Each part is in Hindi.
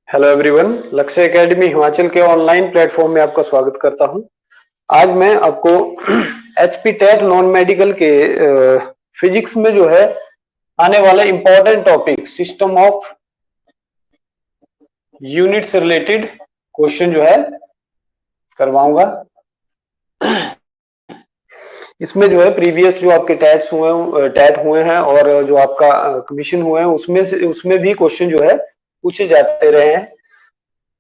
हेलो एवरीवन, लक्ष्य एकेडमी हिमाचल के ऑनलाइन प्लेटफॉर्म में आपका स्वागत करता हूं। आज मैं आपको एचपी टेट नॉन मेडिकल के फिजिक्स में जो है आने वाला important topic system of unit से रिलेटेड क्वेश्चन जो है करवाऊंगा। इसमें जो है प्रीवियस जो आपके टैट हुए हैं और जो आपका कमीशन हुए हैं उसमें भी क्वेश्चन जो है पूछे जाते रहे हैं।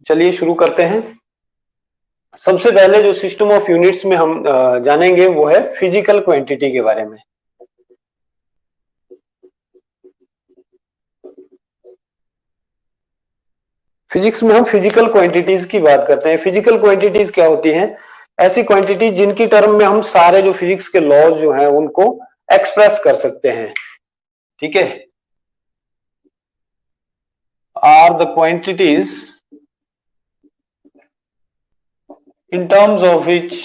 चलिए शुरू करते हैं। सबसे पहले जो सिस्टम ऑफ यूनिट्स में हम जानेंगे वो है फिजिकल क्वांटिटी के बारे में। फिजिक्स में हम फिजिकल क्वांटिटीज की बात करते हैं। फिजिकल क्वांटिटीज क्या होती हैं? ऐसी क्वांटिटी जिनकी टर्म में हम सारे जो फिजिक्स के लॉज जो हैं उनको एक्सप्रेस कर सकते हैं। ठीक है, are the quantities in terms of which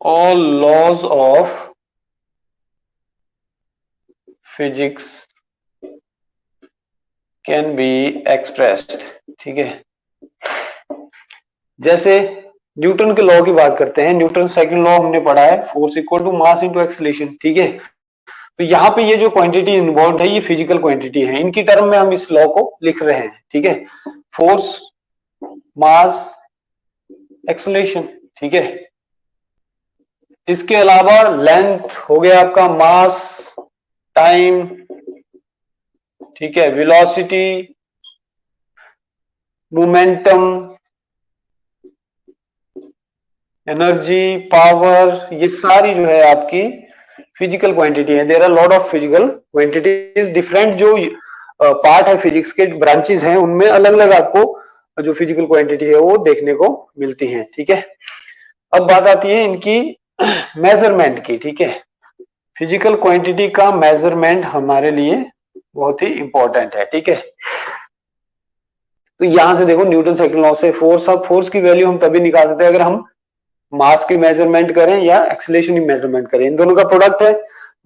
all laws of physics can be expressed। ठीक है, जैसे न्यूटन के लॉ की बात करते हैं। न्यूटन सेकंड लॉ हमने पढ़ा है, force equal to mass into acceleration. ठीक है, तो यहाँ पे ये जो क्वांटिटी इन्वॉल्व है ये फिजिकल क्वांटिटी है। इनकी टर्म में हम इस लॉ को लिख रहे हैं। ठीक है, फोर्स, मास, एक्सीलरेशन। ठीक है, इसके अलावा लेंथ हो गया आपका, मास, टाइम, ठीक है, वेलोसिटी, मोमेंटम, एनर्जी, पावर, ये सारी जो है आपकी फिजिकल क्वांटिटी है। There are lot of physical quantities. Different जो पार्ट है फिजिक्स के, ब्रांचेस हैं, उनमें अलग अलग आपको जो फिजिकल क्वांटिटी है वो देखने को मिलती है। ठीक है, अब बात आती है इनकी मेजरमेंट की। ठीक है, फिजिकल क्वांटिटी का मेजरमेंट हमारे लिए बहुत ही इंपॉर्टेंट है। ठीक है, तो यहां से देखो न्यूटन सेकंड लॉ से फोर्स की वैल्यू हम तभी निकाल सकते हैं अगर हम मास की मेजरमेंट करें या एक्सीलरेशन की मेजरमेंट करें। इन दोनों का प्रोडक्ट है,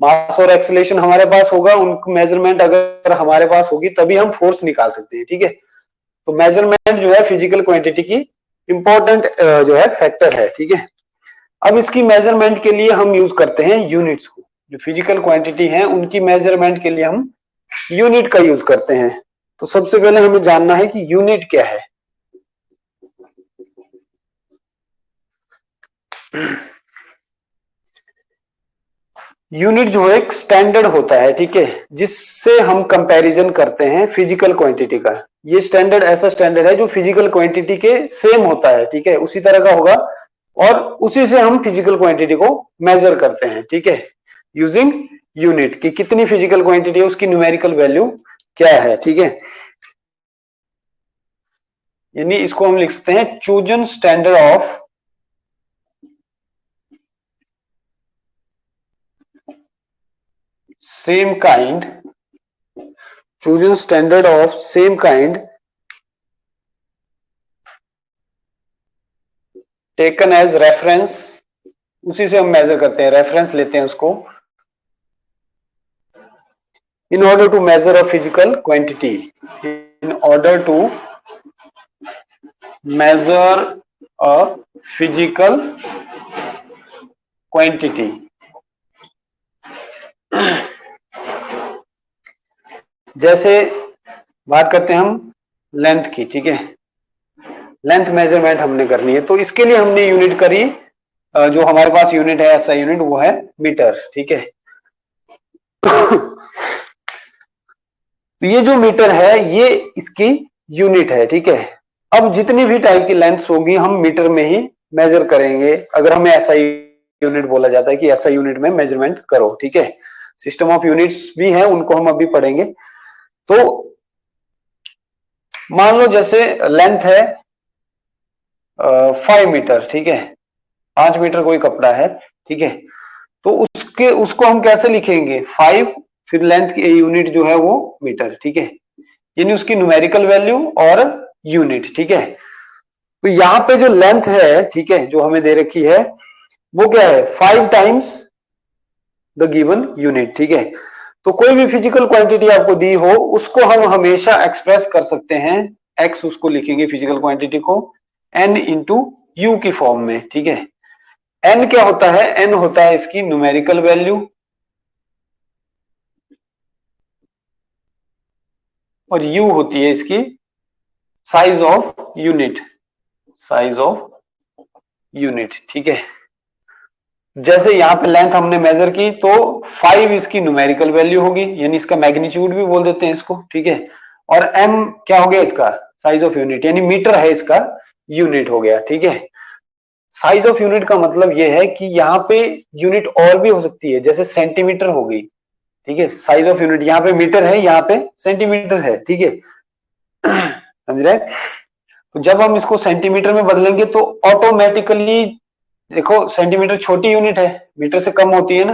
मास और एक्सीलरेशन हमारे पास होगा, उनकी मेजरमेंट अगर हमारे पास होगी तभी हम फोर्स निकाल सकते हैं। ठीक है, तो मेजरमेंट जो है फिजिकल क्वांटिटी की इंपॉर्टेंट जो है फैक्टर है। ठीक है, अब इसकी मेजरमेंट के लिए हम यूज करते हैं यूनिट्स को। जो फिजिकल क्वांटिटी है उनकी मेजरमेंट के लिए हम यूनिट का यूज करते हैं। तो सबसे पहले हमें जानना है कि यूनिट क्या है। यूनिट जो है एक स्टैंडर्ड होता है। ठीक है, जिससे हम कंपैरिजन करते हैं फिजिकल क्वांटिटी का। ये स्टैंडर्ड ऐसा स्टैंडर्ड है जो फिजिकल क्वांटिटी के सेम होता है। ठीक है, उसी तरह का होगा और उसी से हम फिजिकल क्वांटिटी को मेजर करते हैं। ठीक है, यूजिंग यूनिट की कितनी फिजिकल क्वांटिटी है, उसकी न्यूमेरिकल वैल्यू क्या है। ठीक है, यानी इसको हम लिख सकते हैं chosen standard of same kind, chosen standard of same kind taken as reference। उसी से हम मेजर करते हैं, रेफरेंस लेते हैं उसको। in order to measure a physical quantity, in order to measure a physical quantity। जैसे बात करते हैं हम लेंथ की। ठीक है, लेंथ मेजरमेंट हमने करनी है तो इसके लिए हमने यूनिट करी, जो हमारे पास यूनिट है ऐसा यूनिट वो है मीटर। ठीक है, तो ये जो मीटर है ये इसकी यूनिट है। ठीक है, अब जितनी भी टाइप की लेंथ होगी हम मीटर में ही मेजर करेंगे अगर हमें ऐसा यूनिट बोला जाता है कि ऐसा यूनिट में मेजरमेंट करो। ठीक है, सिस्टम ऑफ यूनिट्स भी है, उनको हम अभी पढ़ेंगे। तो मान लो जैसे लेंथ है 5 मीटर। ठीक है, 5 मीटर कोई कपड़ा है। ठीक है, तो उसको हम कैसे लिखेंगे, 5 फिर लेंथ की यूनिट जो है वो मीटर। ठीक है, यानी उसकी न्यूमेरिकल वैल्यू और यूनिट। ठीक है, तो यहां पे जो लेंथ है, ठीक है, जो हमें दे रखी है वो क्या है, 5 टाइम्स द गिवन यूनिट। ठीक है, तो कोई भी फिजिकल क्वांटिटी आपको दी हो उसको हम हमेशा एक्सप्रेस कर सकते हैं, एक्स उसको लिखेंगे फिजिकल क्वांटिटी को एन इंटू यू की फॉर्म में, ठीक है। एन क्या होता है, एन होता है इसकी न्यूमेरिकल वैल्यू और यू होती है इसकी size of unit, size of unit, ठीक है। जैसे यहां पे लेंथ हमने मेजर की तो 5 इसकी न्यूमेरिकल वैल्यू होगी, यानी इसका मैग्नीट्यूड भी बोल देते हैं इसको, ठीक है। और m क्या हो गया इसका साइज ऑफ यूनिट, यानी मीटर है इसका यूनिट हो गया, ठीक है। साइज ऑफ यूनिट का मतलब यह है कि यहाँ पे यूनिट और भी हो सकती है, जैसे सेंटीमीटर हो गई, ठीक है। साइज ऑफ यूनिट यहाँ पे मीटर है, यहाँ पे सेंटीमीटर है, ठीक है। समझ रहे? तो जब हम इसको सेंटीमीटर में बदलेंगे तो ऑटोमेटिकली, देखो सेंटीमीटर छोटी यूनिट है, मीटर से कम होती है ना,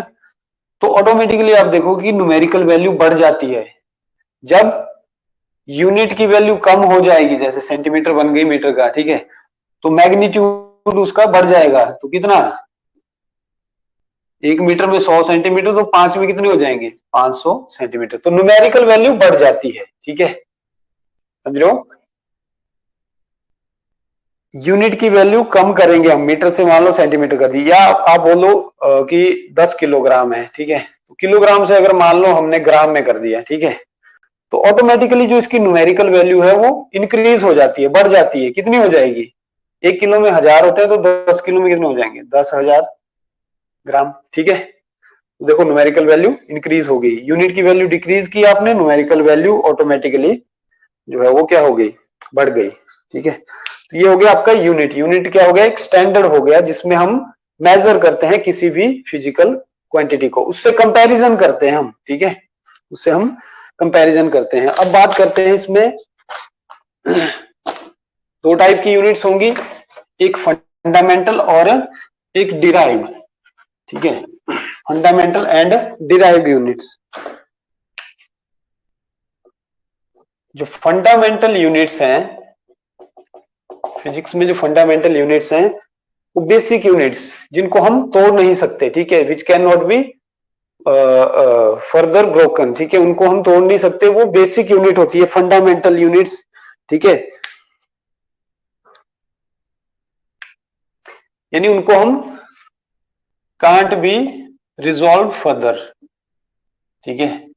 तो ऑटोमेटिकली आप देखो कि न्यूमेरिकल वैल्यू बढ़ जाती है। जब यूनिट की वैल्यू कम हो जाएगी, जैसे सेंटीमीटर बन गई मीटर का, ठीक है, तो मैग्नीट्यूड उसका बढ़ जाएगा। तो कितना, 1 मीटर में 100 सेंटीमीटर, तो 5 में कितने हो जाएंगे 500 सेंटीमीटर, तो न्यूमेरिकल वैल्यू बढ़ जाती है, ठीक है। समझ रहे हो? यूनिट की वैल्यू कम करेंगे हम, मीटर से मान लो सेंटीमीटर कर दी, या आप बोलो कि 10 किलोग्राम है, ठीक है, तो किलोग्राम से अगर मान लो हमने ग्राम में कर दिया, ठीक है, तो ऑटोमेटिकली जो इसकी न्यूमेरिकल वैल्यू है वो इंक्रीज हो जाती है, बढ़ जाती है। कितनी हो जाएगी, 1 किलो में 1000 होते हैं, तो 10 किलो में कितने हो जाएंगे 10,000 ग्राम, ठीक है। तो देखो न्यूमेरिकल वैल्यू इंक्रीज हो गई, यूनिट की वैल्यू डिक्रीज की आपने, न्यूमेरिकल वैल्यू ऑटोमेटिकली जो है वो क्या हो गई, बढ़ गई, ठीक है। तो ये हो गया आपका यूनिट। यूनिट क्या हो गया, एक स्टैंडर्ड हो गया जिसमें हम मेजर करते हैं किसी भी फिजिकल क्वांटिटी को, उससे कंपैरिजन करते हैं हम, ठीक है, उससे हम कंपैरिजन करते हैं। अब बात करते हैं इसमें 2 टाइप की यूनिट्स होंगी, एक फंडामेंटल और एक डिराइव्ड, ठीक है, फंडामेंटल एंड डिराइव्ड यूनिट्स। जो फंडामेंटल यूनिट्स हैं फिजिक्स में, जो फंडामेंटल यूनिट्स हैं वो बेसिक यूनिट्स जिनको हम तोड़ नहीं सकते, ठीक है, which can not be further broken, ठीक है, उनको हम तोड़ नहीं सकते, वो बेसिक यूनिट होती है फंडामेंटल यूनिट्स, ठीक है, यानी उनको हम कांट बी रिजॉल्व फर्दर, ठीक है।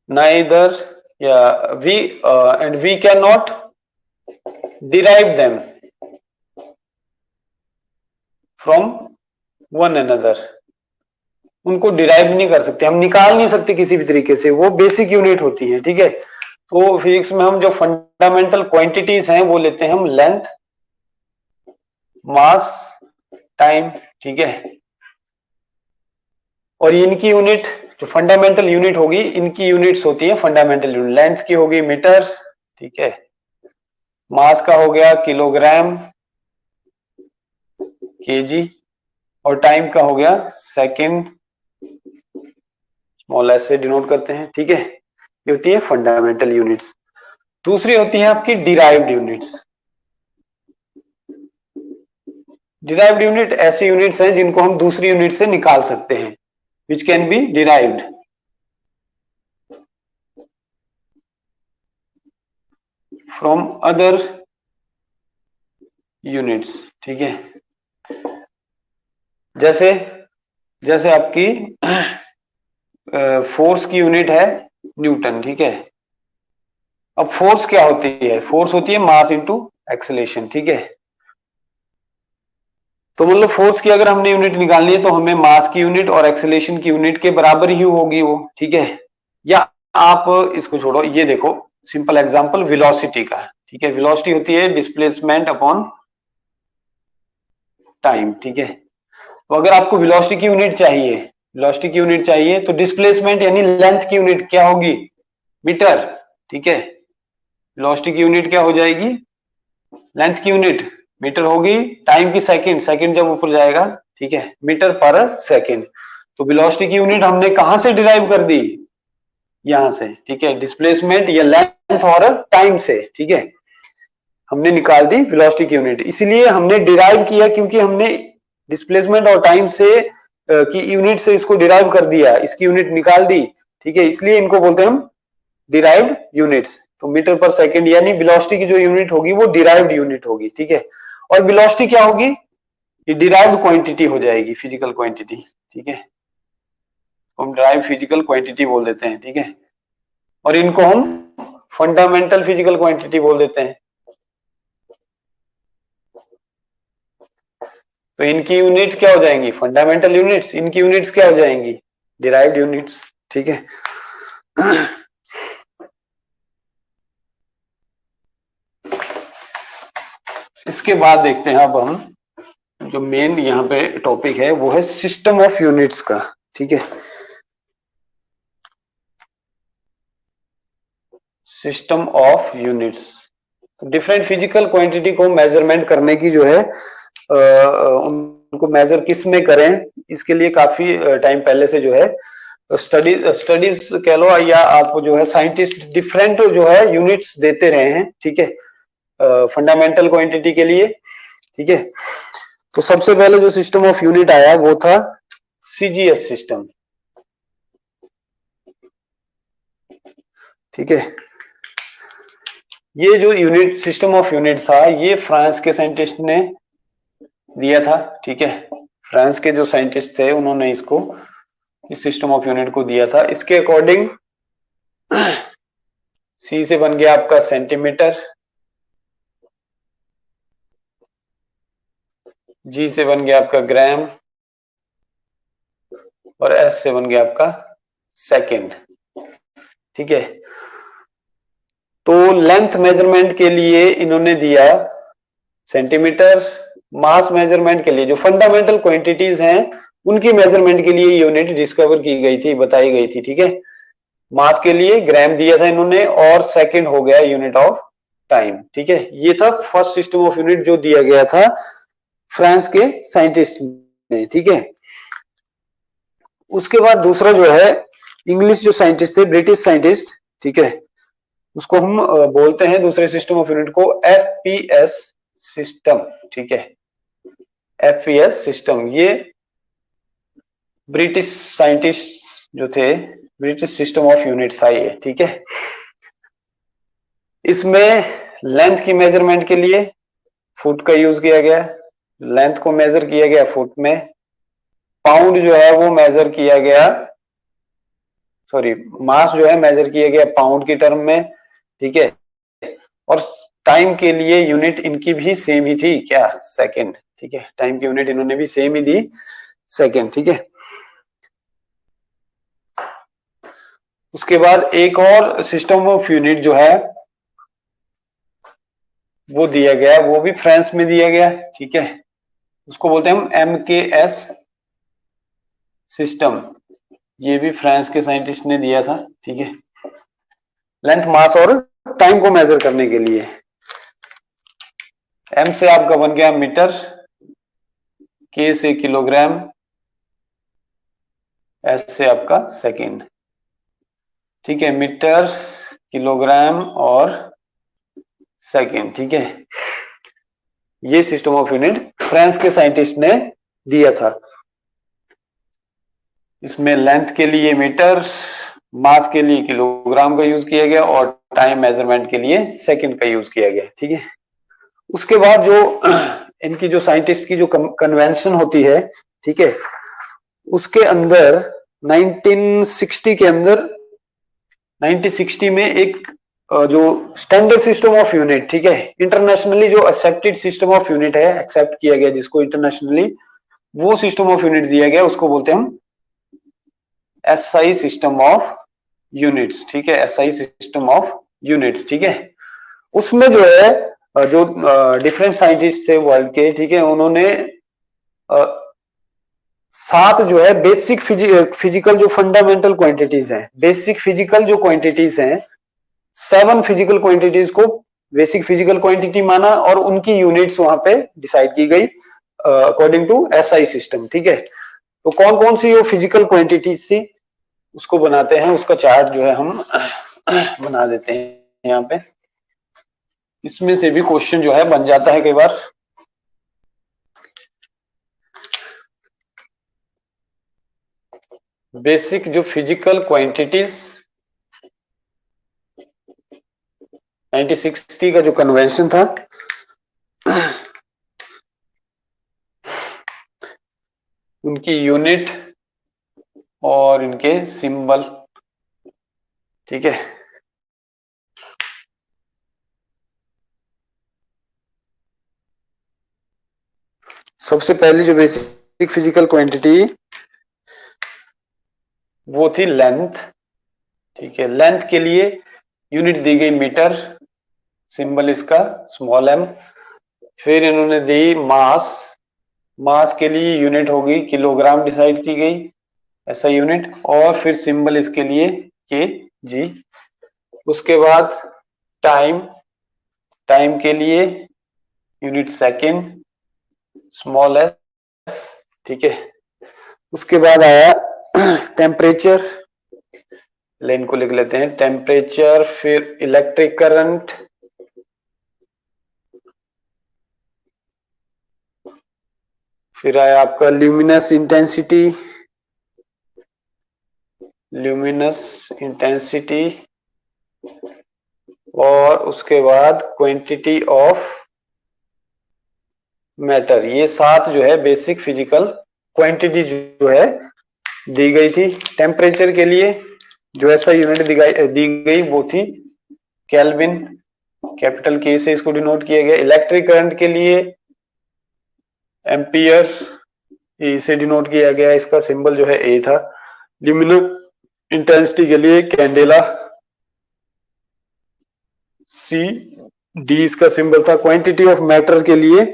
neither we and we cannot derive them from one another, उनको डिराइव नहीं कर सकते, हम निकाल नहीं सकते किसी भी तरीके से, वो बेसिक यूनिट होती है, ठीक है। तो फिजिक्स में हम जो फंडामेंटल क्वांटिटीज हैं वो लेते हैं हम लेंथ, मास, टाइम, ठीक है, और इनकी यूनिट जो फंडामेंटल यूनिट होगी, इनकी यूनिट्स होती है फंडामेंटल यूनिट। लेंथ की होगी मीटर, ठीक है, मास का हो गया किलोग्राम, केजी, और टाइम का हो गया सेकंड, स्मॉल एस से डिनोट करते हैं, ठीक है। ये होती है फंडामेंटल यूनिट्स। दूसरी होती है आपकी डिराइव्ड यूनिट्स। डिराइव्ड यूनिट ऐसी यूनिट्स हैं जिनको हम दूसरी यूनिट से निकाल सकते हैं, which can be derived from other units, ठीक है। जैसे जैसे आपकी फोर्स की यूनिट है न्यूटन, ठीक है। अब फोर्स क्या होती है, फोर्स होती है मास इंटू एक्सेलेरेशन, ठीक है। तो मतलब फोर्स की अगर हमने यूनिट निकालनी है तो हमें मास की यूनिट और एक्सेलेरेशन की यूनिट के बराबर ही होगी वो, ठीक है। या आप इसको छोड़ो, ये देखो सिंपल एग्जांपल वेलोसिटी का, ठीक है। वेलोसिटी होती है डिस्प्लेसमेंट अपॉन टाइम, ठीक है। तो अगर आपको वेलोसिटी की यूनिट चाहिए, वेलोसिटी की यूनिट चाहिए तो डिस्प्लेसमेंट यानी लेंथ की यूनिट क्या होगी, मीटर, ठीक है। वेलोसिटी की यूनिट क्या हो जाएगी, लेंथ की यूनिट मीटर होगी, टाइम की सेकंड, सेकंड जब ऊपर जाएगा, ठीक है, मीटर पर सेकंड। तो वेलोसिटी की यूनिट हमने कहां से डिराइव कर दी, यहां से, ठीक है, डिस्प्लेसमेंट या लेंथ और टाइम से, ठीक है, हमने निकाल दी वेलोसिटी की यूनिट। इसलिए हमने डिराइव किया क्योंकि हमने डिस्प्लेसमेंट और टाइम से की यूनिट से इसको डिराइव कर दिया, इसकी यूनिट निकाल दी, ठीक है, इसलिए इनको बोलते हैं हम डिराइव्ड यूनिट्स। तो मीटर पर सेकंड यानी वेलोसिटी की जो यूनिट होगी वो डिराइव्ड यूनिट होगी, ठीक है। और वेलोसिटी क्या होगी, ये डिराइव्ड क्वांटिटी हो जाएगी, फिजिकल क्वांटिटी, ठीक है, हम डिराइव फिजिकल क्वांटिटी बोल देते हैं, ठीक है। और इनको हम फंडामेंटल फिजिकल क्वांटिटी बोल देते हैं। तो इनकी यूनिट क्या हो जाएंगी, फंडामेंटल यूनिट्स, इनकी यूनिट्स क्या हो जाएंगी, डिराइव्ड यूनिट्स, ठीक है। इसके बाद देखते हैं अब हम जो मेन यहाँ पे टॉपिक है वो है सिस्टम ऑफ यूनिट्स का, ठीक है। System of units, different physical quantity को मेजरमेंट करने की जो है उनको मेजर किस में करें, इसके लिए काफी टाइम पहले से जो है स्टडीज कह लो या आप जो है साइंटिस्ट डिफरेंट जो है यूनिट्स देते रहे हैं, ठीक है, फंडामेंटल क्वांटिटी के लिए, ठीक है। तो सबसे पहले जो सिस्टम ऑफ यूनिट आया वो था सीजीएस सिस्टम, ठीक है। ये जो यूनिट सिस्टम ऑफ यूनिट था ये फ्रांस के साइंटिस्ट ने दिया था, ठीक है। फ्रांस के जो साइंटिस्ट थे उन्होंने इसको, इस सिस्टम ऑफ यूनिट को दिया था। इसके अकॉर्डिंग सी से बन गया आपका सेंटीमीटर, जी से बन गया आपका ग्राम, और एस से बन गया आपका सेकंड, ठीक है। तो लेंथ मेजरमेंट के लिए इन्होंने दिया सेंटीमीटर, मास मेजरमेंट के लिए जो फंडामेंटल क्वांटिटीज हैं उनकी मेजरमेंट के लिए यूनिट डिस्कवर की गई थी, बताई गई थी, ठीक है। मास के लिए ग्राम दिया था इन्होंने, और सेकंड हो गया यूनिट ऑफ टाइम, ठीक है। ये था फर्स्ट सिस्टम ऑफ यूनिट जो दिया गया था फ्रांस के साइंटिस्ट ने, ठीक है। उसके बाद दूसरा जो है इंग्लिश जो साइंटिस्ट थे, ब्रिटिश साइंटिस्ट, ठीक है, उसको हम बोलते हैं दूसरे सिस्टम ऑफ यूनिट को एफपीएस सिस्टम, ठीक है, एफपीएस सिस्टम। ये ब्रिटिश साइंटिस्ट जो थे, ब्रिटिश सिस्टम ऑफ यूनिट था ये, ठीक है। इसमें लेंथ की मेजरमेंट के लिए फुट का यूज किया गया, लेंथ को मेजर किया गया फुट में, पाउंड जो है वो मेजर किया गया, सॉरी मास जो है मेजर किया गया पाउंड की टर्म में, ठीक है। और टाइम के लिए यूनिट इनकी भी सेम ही थी, क्या, सेकंड, ठीक है। टाइम की यूनिट इन्होंने भी सेम ही दी, सेकंड, ठीक है। उसके बाद एक और सिस्टम ऑफ यूनिट जो है वो दिया गया, वो भी फ्रांस में दिया गया, ठीक है। उसको बोलते हैं हम एमकेएस सिस्टम, ये भी फ्रांस के साइंटिस्ट ने दिया था, ठीक है, लेंथ, मास और टाइम को मेजर करने के लिए। एम से आपका बन गया मीटर, के से किलोग्राम, एस से आपका सेकंड, ठीक है, मीटर, किलोग्राम और सेकंड, ठीक है। ये सिस्टम ऑफ यूनिट फ्रांस के साइंटिस्ट ने दिया था। इसमें लेंथ के लिए मीटर, मास के लिए किलोग्राम का यूज किया गया और टाइम मेजरमेंट के लिए सेकंड का यूज किया गया, ठीक है। उसके बाद जो इनकी जो साइंटिस्ट की जो कन्वेंशन होती है, ठीक है, उसके अंदर 1960 के अंदर 1960 में एक जो स्टैंडर्ड सिस्टम ऑफ यूनिट, ठीक है, इंटरनेशनली जो एक्सेप्टेड सिस्टम ऑफ यूनिट है, एक्सेप्ट किया गया जिसको इंटरनेशनली, वो सिस्टम ऑफ यूनिट दिया गया, उसको बोलते हैं हम एसआई सिस्टम ऑफ यूनिट्स, ठीक है, एसआई सिस्टम ऑफ यूनिट्स, ठीक है। उसमें जो है जो डिफरेंट साइंटिस्ट थे वर्ल्ड के, ठीक है, उन्होंने सात जो है बेसिक फिजिकल जो फंडामेंटल क्वांटिटीज हैं, बेसिक फिजिकल जो क्वांटिटीज हैं, 7 फिजिकल क्वांटिटीज को बेसिक फिजिकल क्वांटिटी माना और उनकी यूनिट्स वहां पे डिसाइड की गई अकॉर्डिंग टू एसआई सिस्टम, ठीक है। तो कौन कौन सी वो फिजिकल क्वांटिटीज थी उसको बनाते हैं, उसका चार्ट जो है हम बना देते हैं यहाँ पे। इसमें से भी क्वेश्चन जो है बन जाता है कई बार। बेसिक जो फिजिकल क्वांटिटीज 1960 का जो कन्वेंशन था उनकी यूनिट और इनके सिंबल, ठीक है। सबसे पहली जो बेसिक फिजिकल क्वांटिटी वो थी लेंथ, ठीक है। लेंथ के लिए यूनिट दी गई मीटर, सिंबल इसका स्मॉल m। फिर इन्होंने दी मास, मास के लिए यूनिट होगी किलोग्राम डिसाइड की गई ऐसा यूनिट, और फिर सिंबल इसके लिए के जी। उसके बाद टाइम, टाइम के लिए यूनिट सेकेंड स्मॉल एस, ठीक है। उसके बाद आया टेम्परेचर, लेन को लिख लेते हैं टेम्परेचर, फिर इलेक्ट्रिक करंट, फिर आया आपका ल्यूमिनस इंटेंसिटी, ल्यूमिनस इंटेंसिटी, और उसके बाद क्वांटिटी ऑफ मैटर। ये 7 जो है बेसिक फिजिकल क्वांटिटी जो है दी गई थी। टेम्परेचर के लिए जो ऐसा यूनिट दी गई वो थी केल्विन, कैपिटल के से इसको डिनोट किया गया। इलेक्ट्रिक करंट के लिए एम्पियर, इसे डिनोट किया गया, इसका सिंबल जो है ए था। ल्यूमिनस इंटेंसिटी के लिए कैंडेला, सी डी इसका सिंबल था। क्वांटिटी ऑफ मैटर के लिए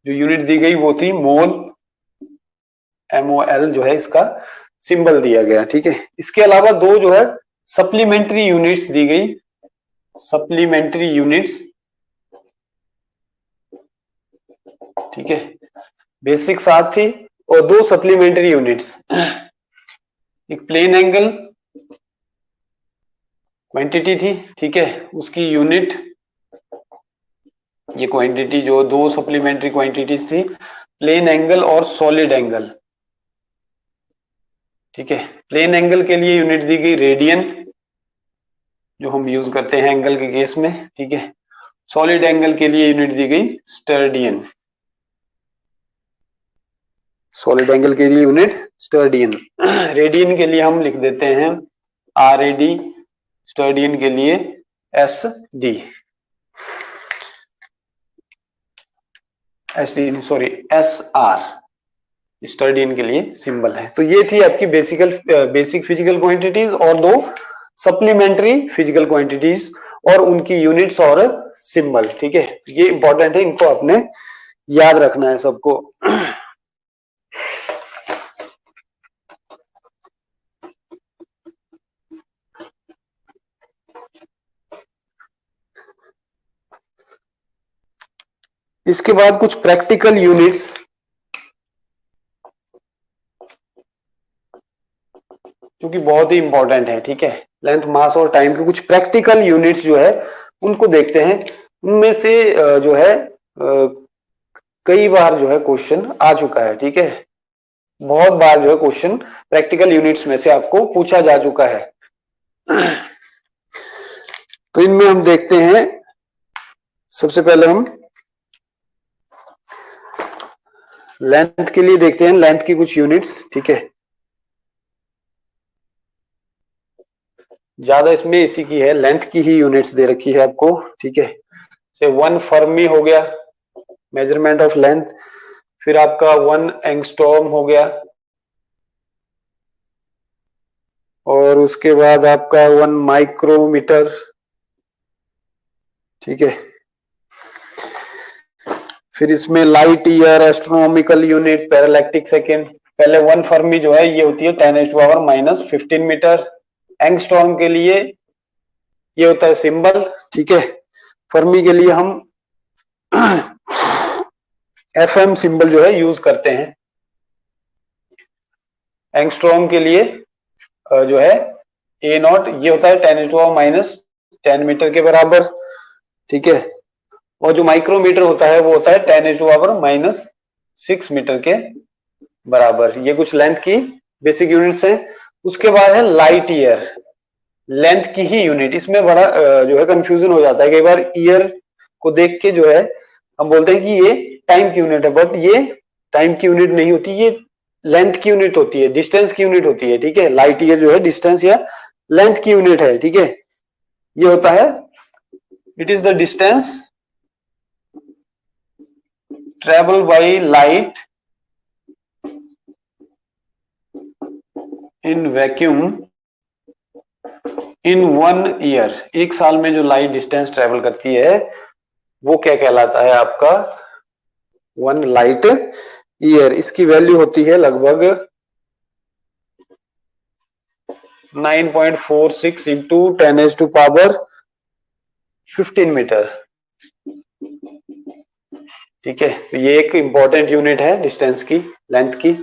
जो यूनिट दी गई वो थी मोल, MOL जो है इसका सिंबल दिया गया, ठीक है। इसके अलावा दो जो है सप्लीमेंट्री यूनिट्स दी गई, सप्लीमेंट्री यूनिट्स, ठीक है। बेसिक 7 थी और दो सप्लीमेंट्री यूनिट्स, एक प्लेन एंगल क्वांटिटी थी, ठीक है, उसकी यूनिट, ये क्वांटिटी जो दो सप्लीमेंट्री क्वांटिटीज थी प्लेन एंगल और सॉलिड एंगल, ठीक है। प्लेन एंगल के लिए यूनिट दी गई रेडियन, जो हम यूज करते हैं एंगल के केस में, ठीक है। सॉलिड एंगल के लिए यूनिट दी गई स्टर्डियन, सॉलिड एंगल के लिए यूनिट स्टर्डियन। रेडियन के लिए हम लिख देते हैं RAD, स्टर्डियन के लिए SD, सॉरी SR, स्टर्डियन के लिए सिंबल है। तो ये थी आपकी बेसिक फिजिकल क्वांटिटीज और दो सप्लीमेंट्री फिजिकल क्वांटिटीज और उनकी यूनिट्स और सिंबल, ठीक है। ये इंपॉर्टेंट है, इनको आपने याद रखना है सबको। इसके बाद कुछ प्रैक्टिकल यूनिट्स, जो कि बहुत ही इंपॉर्टेंट है, ठीक है। लेंथ, मास और टाइम के कुछ प्रैक्टिकल यूनिट्स जो है उनको देखते हैं। उनमें से जो है कई बार जो है क्वेश्चन आ चुका है, ठीक है। बहुत बार जो है क्वेश्चन प्रैक्टिकल यूनिट्स में से आपको पूछा जा चुका है। तो इनमें हम देखते हैं, सबसे पहले हम लेंथ के लिए देखते हैं, लेंथ की कुछ यूनिट्स, ठीक है। ज्यादा इसमें इसी की है, लेंथ की ही यूनिट्स दे रखी है आपको, ठीक है। से 1 फर्मी हो गया, मेजरमेंट ऑफ लेंथ। फिर आपका 1 एंगस्ट्रॉम हो गया, और उसके बाद आपका 1 माइक्रोमीटर, ठीक है। फिर इसमें light year, astronomical unit, parallactic second. पहले 1 फर्मी जो है ये होती है 10⁻⁻15 मीटर। एंगस्ट्रॉम के लिए ये होता है सिंबल, ठीक है। फर्मी के लिए हम FM सिंबल जो है यूज करते हैं। एंगस्ट्रॉम के लिए जो है A0, ये होता है 10⁻10 मीटर के बराबर, ठीक है। और जो माइक्रोमीटर होता है वो होता है 10⁻6 मीटर के बराबर। ये कुछ लेंथ की बेसिक यूनिट्स हैं। उसके बाद है लाइट ईयर, लेंथ की ही यूनिट। इसमें बड़ा जो है कंफ्यूजन हो जाता है कई बार, ईयर को देख के जो है हम बोलते हैं कि ये टाइम की यूनिट है, बट ये टाइम की यूनिट नहीं होती, ये लेंथ की यूनिट होती है, डिस्टेंस की यूनिट होती है, ठीक है। लाइट ईयर जो है डिस्टेंस या लेंथ की यूनिट है, ठीक है। ये होता है, it is the distance travel by light in vacuum in 1 year. एक साल में जो लाइट डिस्टेंस ट्रेवल करती है वो क्या कहलाता है आपका 1 लाइट ईयर। इसकी वैल्यू होती है लगभग 9.46 इंटू 10⁻⁻15 मीटर, ठीक है। तो ये एक इंपॉर्टेंट यूनिट है डिस्टेंस की, लेंथ की,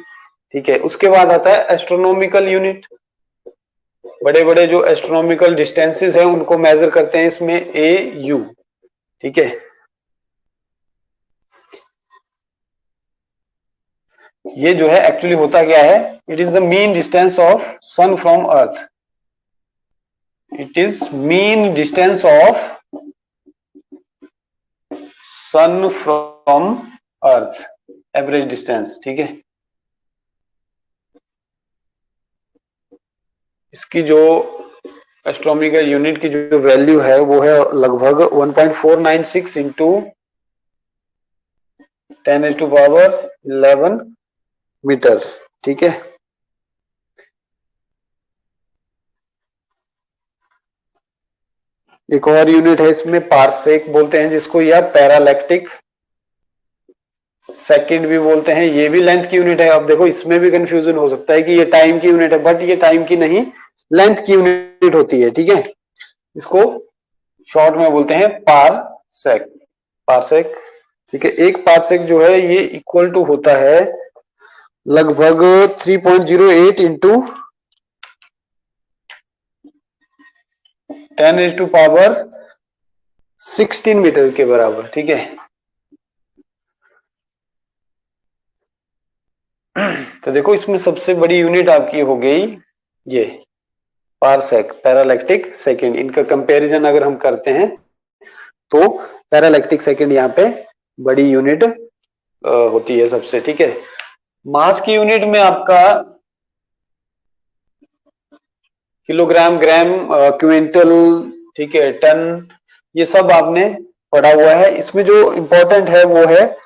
ठीक है। उसके बाद आता है एस्ट्रोनॉमिकल यूनिट। बड़े बड़े जो एस्ट्रोनॉमिकल डिस्टेंसेस हैं उनको मेजर करते हैं इसमें AU, ठीक है। ये जो है एक्चुअली होता क्या है, it is the mean distance of sun from earth. It is mean distance of sun from earth, average distance, ठीक है। इसकी जो एस्ट्रोनॉमिकल यूनिट की जो वैल्यू है वो है लगभग 1.496 इंटू 10⁻11 मीटर, ठीक है। एक और यूनिट है इसमें पारसेक बोलते हैं जिसको, या पैरालैक्टिक सेकंड भी बोलते हैं। ये भी लेंथ की यूनिट है। अब देखो इसमें भी कंफ्यूजन हो सकता है कि ये टाइम की यूनिट है, बट ये टाइम की नहीं, लेंथ की यूनिट होती है, ठीक है। इसको शॉर्ट में बोलते हैं पारसेक, पारसेक, ठीक है। एक पारसेक जो है ये इक्वल टू होता है लगभग 3.08 इंटू 10⁻16 मीटर के बराबर, ठीक है। तो देखो इसमें सबसे बड़ी यूनिट आपकी हो गई ये पारसेक, पैरालैक्टिक सेकंड। इनका कंपैरिजन अगर हम करते हैं तो पैरालैक्टिक सेकंड यहाँ पे बड़ी यूनिट होती है सबसे, ठीक है। मास की यूनिट में आपका किलोग्राम, ग्राम, क्विंटल, ठीक है, टन, ये सब आपने पढ़ा हुआ है। इसमें जो इंपॉर्टेंट है वो है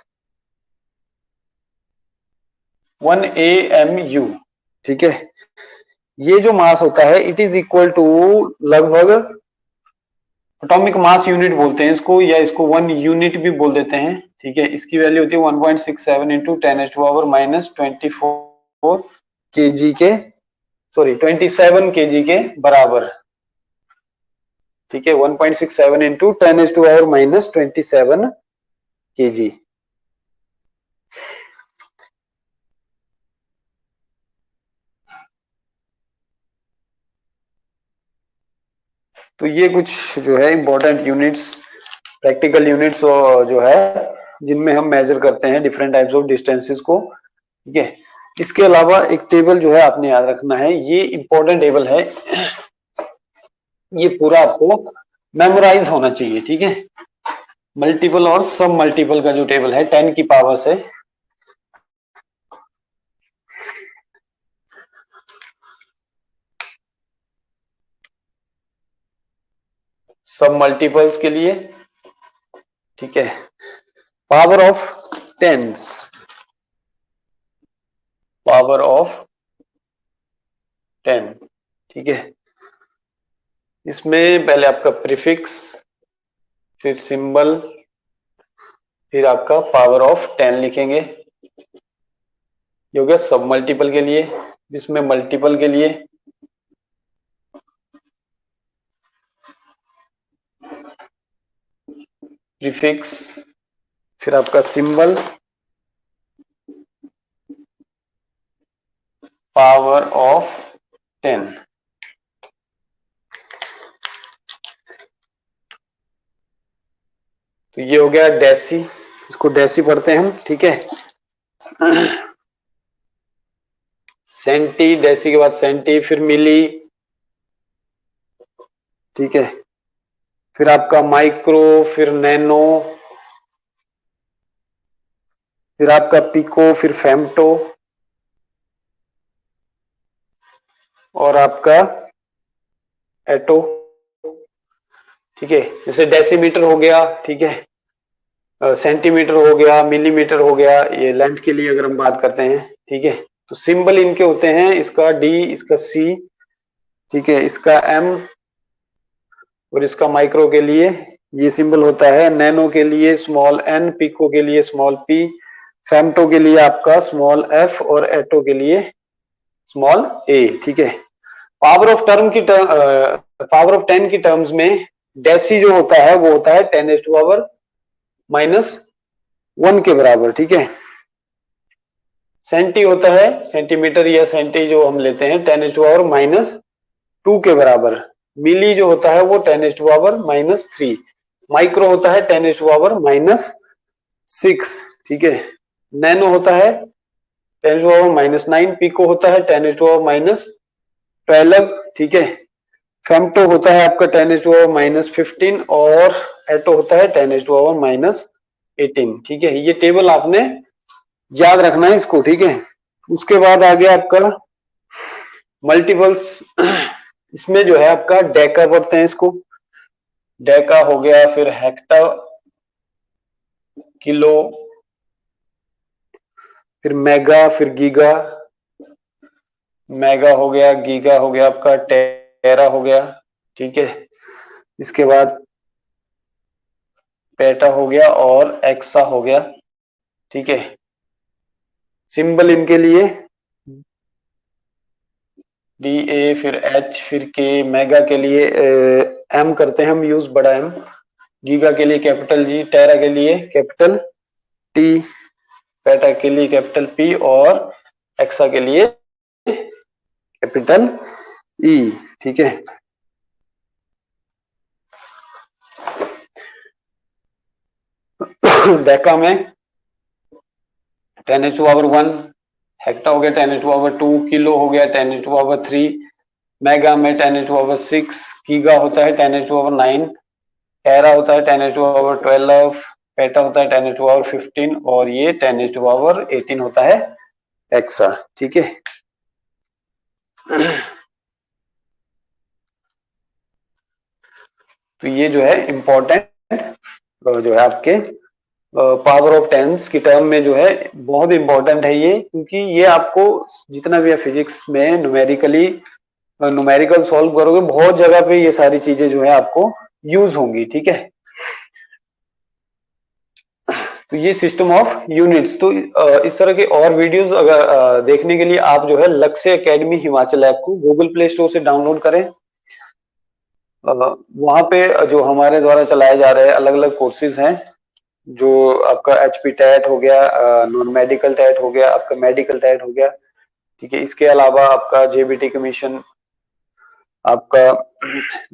1 AMU, ठीक है। ये जो मास होता है इट इज इक्वल टू लगभग, एटॉमिक मास यूनिट बोलते हैं इसको, या इसको 1 यूनिट भी बोल देते हैं, ठीक है। इसकी वैल्यू होती है 1.67 इंटू 10⁻⁻24 kg के, सॉरी 27 kg के बराबर, ठीक है। 1.67 इंटू 10⁻⁻27 kg। तो ये कुछ जो है इंपॉर्टेंट यूनिट्स, प्रैक्टिकल यूनिट्स जो है जिनमें हम मेजर करते हैं डिफरेंट टाइप्स ऑफ डिस्टेंसेस को, ठीक है। इसके अलावा एक टेबल जो है आपने याद रखना है, ये इंपॉर्टेंट टेबल है, ये पूरा आपको मेमोराइज होना चाहिए, ठीक है। मल्टीपल और सब मल्टीपल का जो टेबल है 10 की पावर से, सब मल्टीपल्स के लिए, ठीक है, power of tens, power of 10, ठीक है। इसमें पहले आपका प्रीफिक्स, फिर सिंबल, फिर आपका पावर ऑफ 10 लिखेंगे। ये हो गया सब मल्टीपल के लिए। इसमें मल्टीपल के लिए प्रीफिक्स, फिर आपका सिंबल, पावर ऑफ 10। तो ये हो गया डेसी, इसको डेसी पढ़ते हैं हम, ठीक है। सेंटी, डेसी के बाद सेंटी, फिर मिली, ठीक है, फिर आपका माइक्रो, फिर नैनो, फिर आपका पिको, फिर फेम्टो, और आपका एटो, ठीक है। जैसे डेसीमीटर हो गया, ठीक है, सेंटीमीटर हो गया, मिलीमीटर हो गया, ये लेंथ के लिए अगर हम बात करते हैं, ठीक है। तो सिंबल इनके होते हैं, इसका डी, इसका सी, ठीक है, इसका एम, और इसका माइक्रो के लिए ये सिंबल होता है, नैनो के लिए स्मॉल एन, पिको के लिए स्मॉल पी, फेम्टो के लिए आपका स्मॉल एफ, और एटो के लिए स्मॉल ए, ठीक है। पावर ऑफ टर्म की पावर ऑफ 10 की टर्म्स में डेसी जो होता है वो होता है 10⁻⁻1 के बराबर, ठीक है। सेंटी होता है, सेंटीमीटर या सेंटी जो हम लेते हैं 10⁻⁻2 के बराबर। मिली जो होता है वो 10⁻⁻3। माइक्रो होता है 10⁻⁻6, ठीक है। नैनो होता है 10⁻⁻9, पिको होता है 10⁻12, ठीक है। फेम्टो होता है आपका 10⁻15, और एटो होता है 10⁻18, ठीक है। ये टेबल आपने याद रखना है इसको, ठीक है। उसके बाद आ गया आपका मल्टीपल्स, इसमें जो है आपका डेका पढ़ते हैं इसको, डेका हो गया, फिर हेक्टा, किलो, फिर मेगा, फिर गीगा, मेगा हो गया, गीगा हो गया, आपका टेरा हो गया, ठीक है। इसके बाद पेटा हो गया, और एक्सा हो गया, ठीक है। सिंबल इनके लिए डी ए, फिर एच, फिर के, मेगा के लिए एम करते हैं हम यूज, बड़ा एम, गीगा के लिए कैपिटल जी, टेरा के लिए कैपिटल टी, पेटा के लिए कैपिटल पी, और एक्सा के लिए कैपिटल ई, ठीक है। डेका में 10⁻1, हेक्टा हो गया 10⁻2, किलो हो गया 10⁻3, मेगा में 10⁻6, गीगा होता है 10⁻9, टेरा होता है 10⁻12, पेटा होता है 10⁻15, और ये 10⁻18 होता है एक्सा, ठीक है। तो ये जो है इंपॉर्टेंट जो है आपके पावर ऑफ टेंस की टर्म में जो है बहुत इंपॉर्टेंट है ये, क्योंकि ये आपको जितना भी फिजिक्स में न्यूमेरिकल सॉल्व करोगे बहुत जगह पे ये सारी चीजें जो है आपको यूज होंगी, ठीक है। तो ये सिस्टम ऑफ यूनिट्स। तो इस तरह के और वीडियोस अगर देखने के लिए आप जो है लक्ष्य एकेडमी हिमाचल ऐप को गूगल प्ले स्टोर से डाउनलोड करें। वहां पे जो हमारे द्वारा चलाए जा रहे अलग अलग कोर्सेज हैं, जो आपका HP टैट हो गया, नॉन मेडिकल टैट हो गया, आपका मेडिकल टैट हो गया, ठीक है। इसके अलावा आपका JBT कमीशन, आपका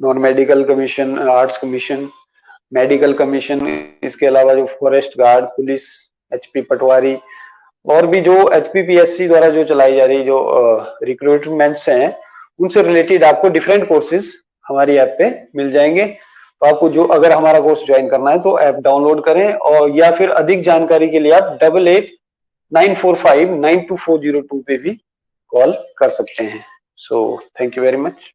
non medical commission, arts commission, medical commission, इसके अलावा जो फॉरेस्ट गार्ड, पुलिस, HP पटवारी, और भी जो HPPSC द्वारा जो चलाई जा रही जो रिक्रूटमेंट्स हैं, उनसे रिलेटेड आपको डिफरेंट कोर्सेज हमारी ऐप पे मिल जाएंगे। तो आपको जो अगर हमारा कोर्स ज्वाइन करना है तो ऐप डाउनलोड करें, और या फिर अधिक जानकारी के लिए आप 8894592402 पे भी कॉल कर सकते हैं। So thank you very much.